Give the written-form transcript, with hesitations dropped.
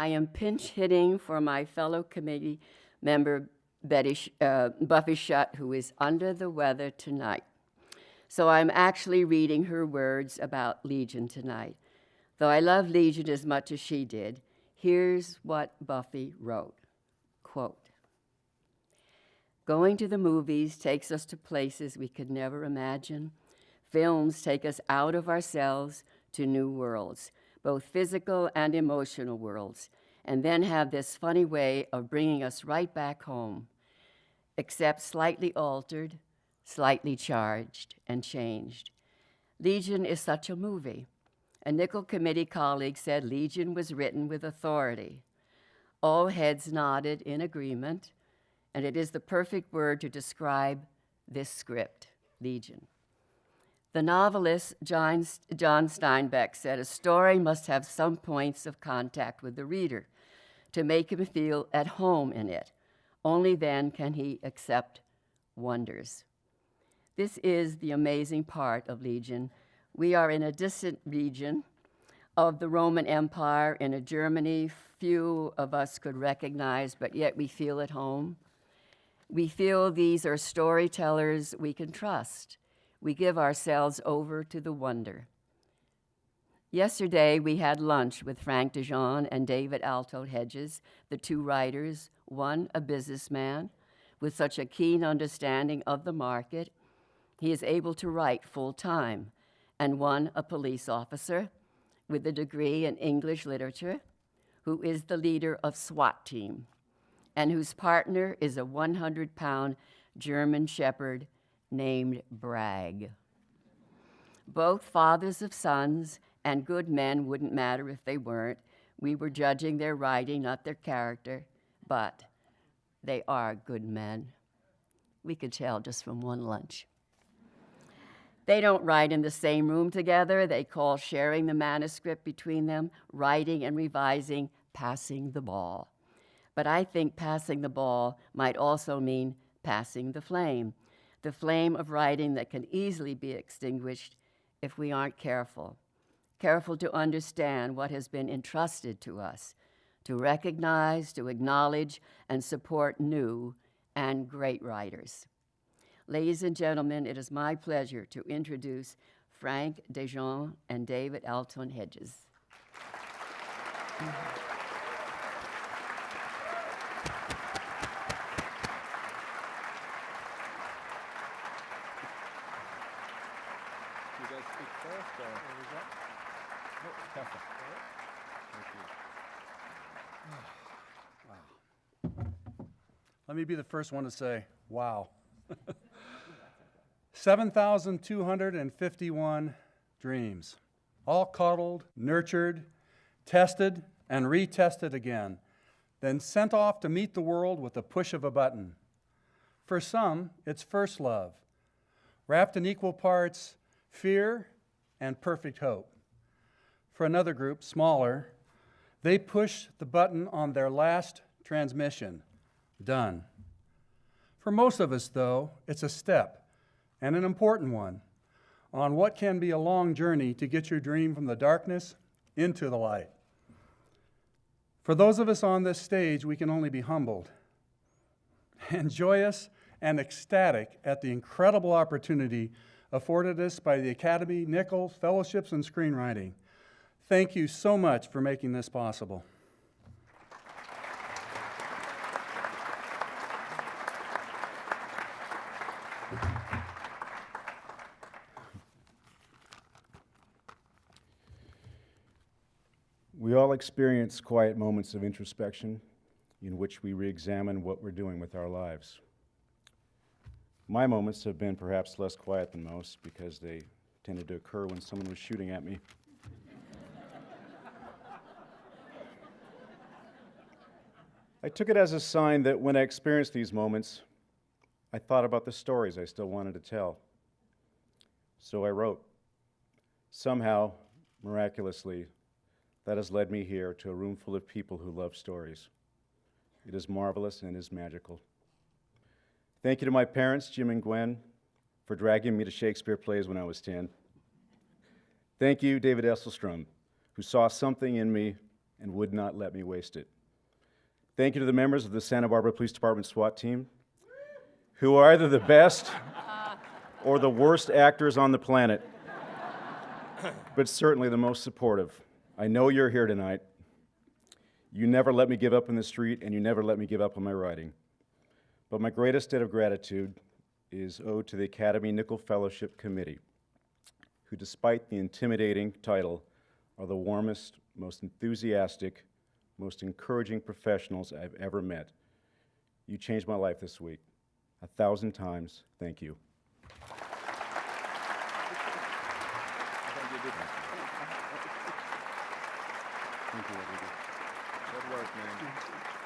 I am pinch hitting for my fellow committee member Buffy Shutt, who is under the weather tonight. So I'm actually reading her words about Legion tonight. Though I love Legion as much as she did, here's what Buffy wrote, quote, "Going to the movies takes us to places we could never imagine. Films take us out of ourselves to new worlds, both physical and emotional worlds, and then have this funny way of bringing us right back home, except slightly altered, slightly charged, and changed. Legion is such a movie. A Nicholl committee colleague said Legion was written with authority. All heads nodded in agreement, and it is the perfect word to describe this script, Legion. The novelist John Steinbeck said a story must have some points of contact with the reader to make him feel at home in it. Only then can he accept wonders. This is the amazing part of Legion. We are in a distant region of the Roman Empire in a Germany few of us could recognize, but yet we feel at home. We feel these are storytellers we can trust. We give ourselves over to the wonder. Yesterday, we had lunch with Frank DeJohn and David Alton Hedges, the two writers, one a businessman with such a keen understanding of the market, he is able to write full-time, and one a police officer with a degree in English literature, who is the leader of SWAT team, and whose partner is a 100-pound German shepherd named Bragg. Both fathers of sons and good men wouldn't matter if they weren't. We were judging their writing, not their character, but they are good men. We could tell just from one lunch. They don't write in the same room together. They call sharing the manuscript between them, writing and revising, passing the ball. But I think passing the ball might also mean passing the flame of writing that can easily be extinguished if we aren't careful to understand what has been entrusted to us, to recognize, to acknowledge, and support new and great writers. Ladies and gentlemen, it is my pleasure to introduce Frank DeJohn and David Alton Hedges. You guys speak first, or? Thank you. Wow. Let me be the first one to say, wow. 7,251 dreams, all coddled, nurtured, tested, and retested again, then sent off to meet the world with the push of a button. For some, it's first love, wrapped in equal parts fear and perfect hope. For another group, smaller, they push the button on their last transmission. Done. For most of us, though, it's a step, and an important one, on what can be a long journey to get your dream from the darkness into the light. For those of us on this stage, we can only be humbled and joyous and ecstatic at the incredible opportunity afforded us by the Academy, Nicholl, Fellowships, and Screenwriting. Thank you so much for making this possible. We all experience quiet moments of introspection in which we re-examine what we're doing with our lives. My moments have been perhaps less quiet than most because they tended to occur when someone was shooting at me. I took it as a sign that when I experienced these moments, I thought about the stories I still wanted to tell. So I wrote. Somehow, miraculously, that has led me here to a room full of people who love stories. It is marvelous and is magical. Thank you to my parents, Jim and Gwen, for dragging me to Shakespeare plays when I was 10. Thank you, David Esselstrom, who saw something in me and would not let me waste it. Thank you to the members of the Santa Barbara Police Department SWAT team, who are either the best or the worst actors on the planet, but certainly the most supportive. I know you're here tonight. You never let me give up in the street, and you never let me give up on my writing. But my greatest debt of gratitude is owed to the Academy Nicholl Fellowship Committee, who, despite the intimidating title, are the warmest, most enthusiastic, most encouraging professionals I've ever met. You changed my life this week. 1,000 times, thank you. Good work, man.